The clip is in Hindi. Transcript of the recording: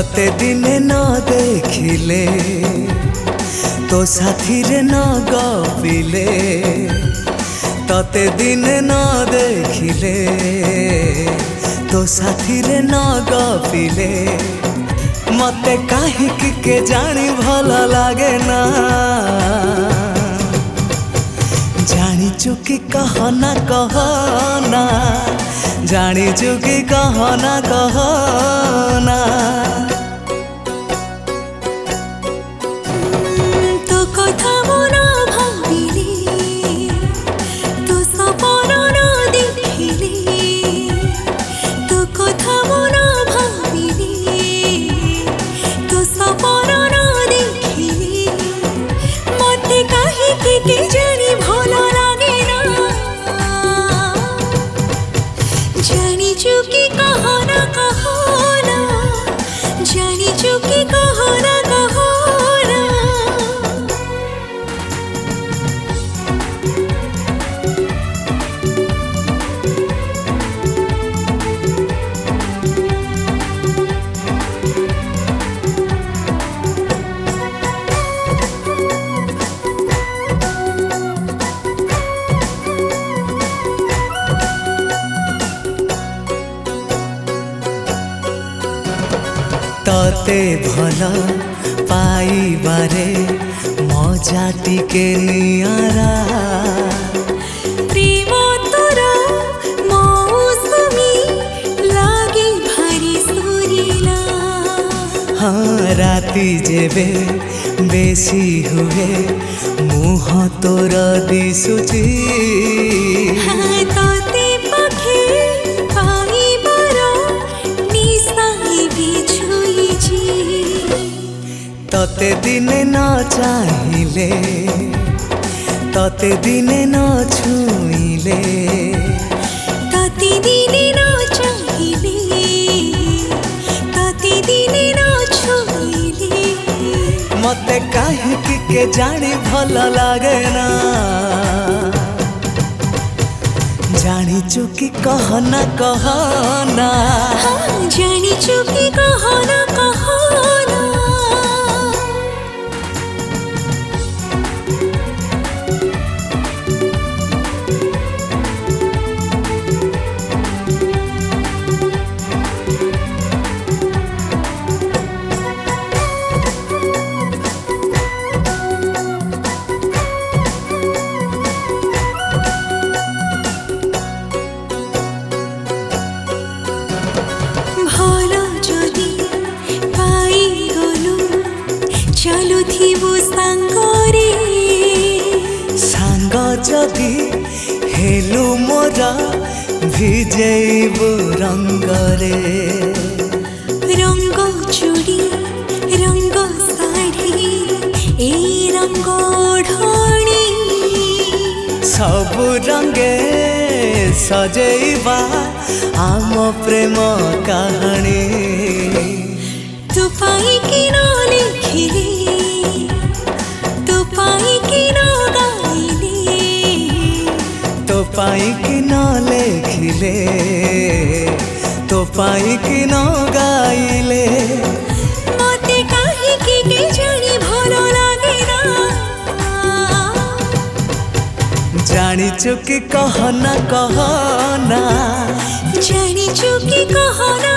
तते दिने न देखिले तो साथी रे न गपिले तते दिने न देखिले तो साथी रे न गपिले मते काहिक के जानी भला लागे ना जानी चुकी कहना कहना जानी चुकी कहना कहना तो कथा मोरा भाबिले तो सपन न देखिले तो कथा मोरा भाबिले तो सपन न देखिले मते काहिक के जानी भला लागे ना जानी चुकी कहना कहना जानी चुकी कहना कहना तते भला पाइबारे मजा टिके नियारा प्रेम तोरा मौसमी लागे भारी सुरीला हाँ राती जेबे बेसी हुए मुह तोर दिसुची तते पाखे पाइबार निशाई बिछुइछि तते दिने न चाहिले तते दिने न छुइले तते दिने न चाहिले तते दिने न छुइले मते काहिक के जानी भला लागे ना जानी चुकी कहना कहना जानी चुकी कहना कहना भला जदि पाइगलु चलुथिबु सांगरे सांग जदि हेलु मोरा भिजेइबु रंगरे रंग चूड़ी रंग साड़ी ए रंग ढाणी सब रंगे सजेइबा आम प्रेम कहानी तू पाई कि न लिखिले तू पाई कि न गाइले तो पाई कि न लेखिले तो पाई कि न गाइले मते काहिक के जानी भलो लागे ना जानी चुकी कहना कहना जानी चुकी कहना